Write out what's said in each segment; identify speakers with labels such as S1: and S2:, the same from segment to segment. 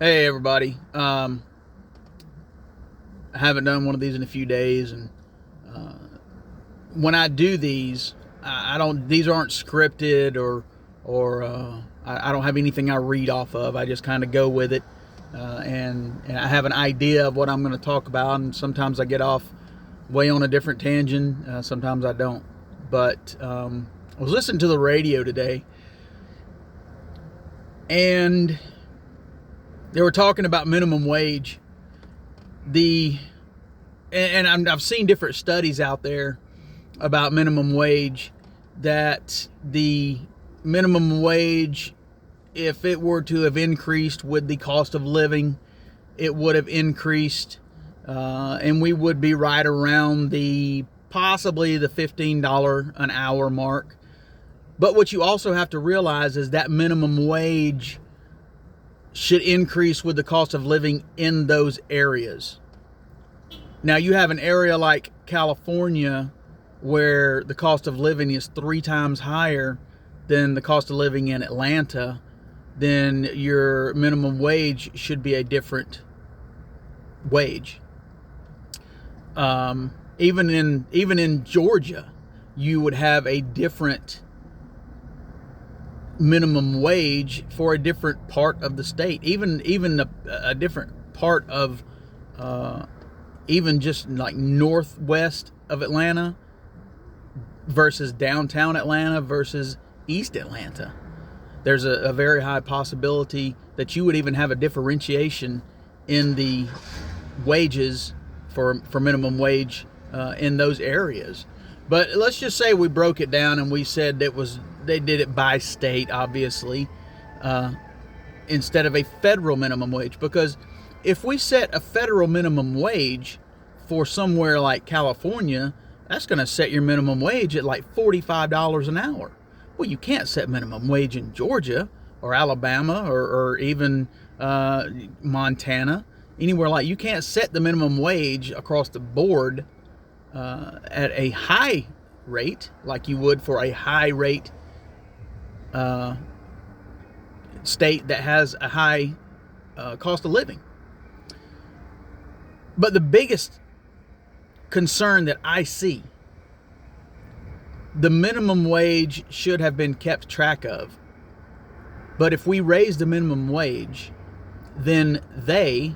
S1: Hey everybody. I haven't done one of these in a few days, and uh, when I do these, I don't. These aren't scripted or I don't have anything I read off of. I just kind of go with it, and I have an idea of what I'm going to talk about. And sometimes I get off way on a different tangent. Sometimes I don't. But I was listening to the radio today, and they were talking about minimum wage. The and I've seen different studies out there about minimum wage, that the minimum wage, if it were to have increased with the cost of living, it would have increased, and we would be right around the possibly the $15 an hour mark. But what you also have to realize is that minimum wage should increase with the cost of living in those areas. Now, you have an area like California where the cost of living is 3 times higher than the cost of living in Atlanta. Then your minimum wage should be a different wage. Even in Georgia, you would have a different minimum wage for a different part of the state. Even a different part of even just like northwest of Atlanta versus downtown Atlanta versus East Atlanta. There's a very high possibility that you would even have a differentiation in the wages for minimum wage in those areas. But let's just say we broke it down and we said they did it by state, obviously, instead of a federal minimum wage. Because if we set a federal minimum wage for somewhere like California, that's going to set your minimum wage at like $45 an hour. Well, you can't set minimum wage in Georgia or Alabama or even Montana, anywhere like. You can't set the minimum wage across the board at a high rate like you would for a high rate state that has a high cost of living. But the biggest concern that I see, the minimum wage should have been kept track of. But if we raise the minimum wage, then they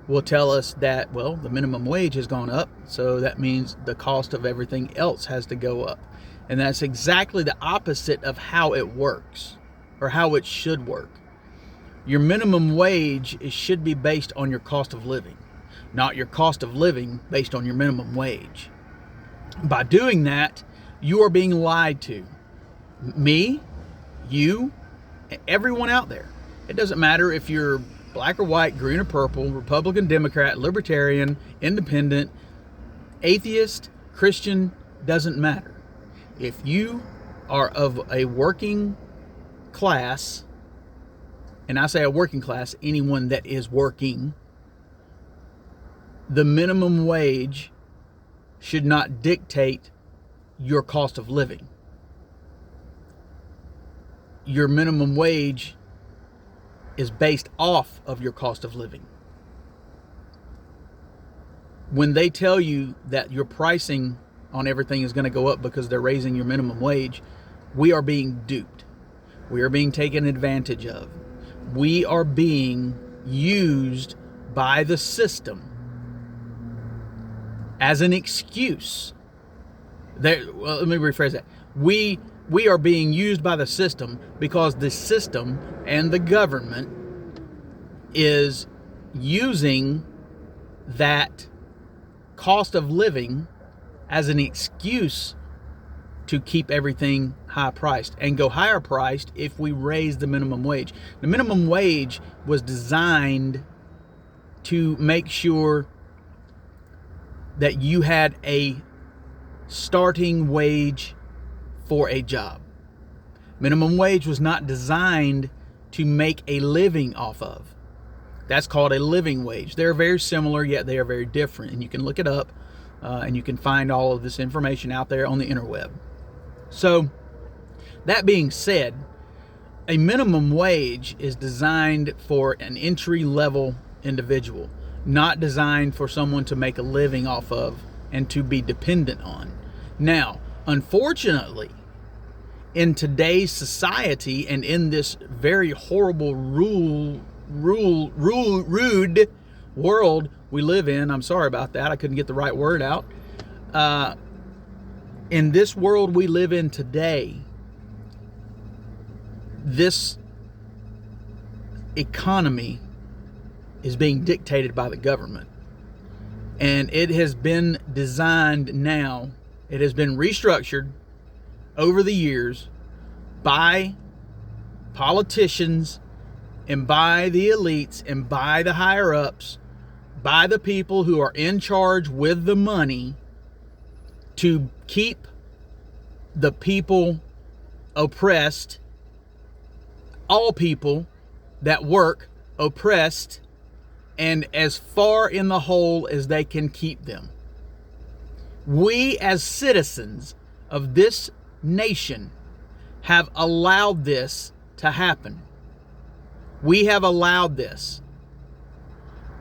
S1: will tell us that, well, the minimum wage has gone up, so that means the cost of everything else has to go up. And that's exactly the opposite of how it works, or how it should work. Your minimum wage should be based on your cost of living, not your cost of living based on your minimum wage. By doing that, you are being lied to. Me, you, everyone out there. It doesn't matter if you're black or white, green or purple, Republican, Democrat, Libertarian, Independent, atheist, Christian, doesn't matter. If you are of a working class, and I say a working class, anyone that is working, the minimum wage should not dictate your cost of living. Your minimum wage is based off of your cost of living. When they tell you that your pricing on everything is going to go up because they're raising your minimum wage, we are being duped. We are being taken advantage of. We are being used by the system as an excuse. Well, let me rephrase that. We are being used by the system because the system and the government is using that cost of living as an excuse to keep everything high priced and go higher priced if we raise the minimum wage. The minimum wage was designed to make sure that you had a starting wage for a job. Minimum wage was not designed to make a living off of. That's called a living wage. They're very similar, yet they are very different. And you can look it up, and you can find all of this information out there on the interweb. So, that being said, a minimum wage is designed for an entry-level individual, not designed for someone to make a living off of and to be dependent on. Now, unfortunately, in today's society and in this very horrible rude world we live in, I'm sorry about that, I couldn't get the right word out. In this world we live in today, this economy is being dictated by the government. And it has been designed now, it has been restructured over the years by politicians and by the elites and by the higher ups, by the people who are in charge with the money, to keep the people oppressed, all people that work oppressed, and as far in the hole as they can keep them. We as citizens of this nation have allowed this to happen. We have allowed this.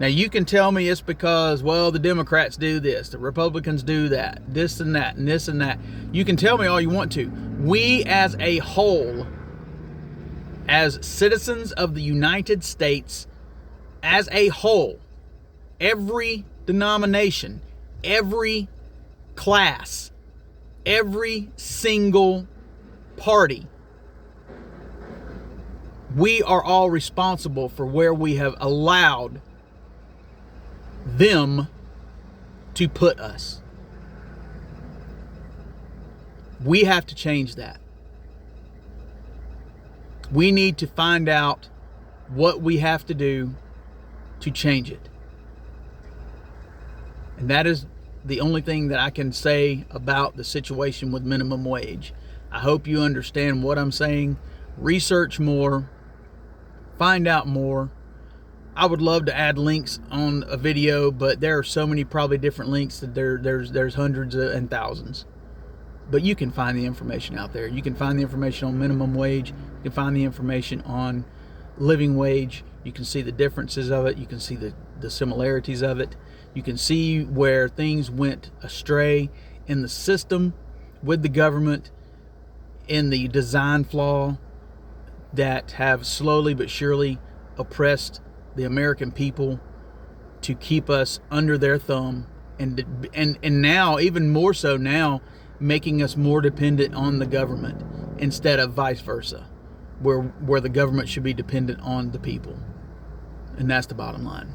S1: Now you can tell me it's because, well, the Democrats do this, the Republicans do that, this and that, and this and that. You can tell me all you want to. We as a whole, as citizens of the United States, as a whole, every denomination, every class, every single party, we are all responsible for where we have allowed them to put us. We have to change that. We need to find out what we have to do to change it. And that is the only thing that I can say about the situation with minimum wage. I hope you understand what I'm saying. Research more. Find out more. I would love to add links on a video, but there are so many probably different links that there's hundreds and thousands. But you can find the information out there. You can find the information on minimum wage. You can find the information on living wage. You can see the differences of it. You can see the similarities of it. You can see where things went astray in the system with the government, in the design flaw that have slowly but surely oppressed the American people to keep us under their thumb, and now, even more so now, making us more dependent on the government instead of vice versa, where the government should be dependent on the people. And that's the bottom line.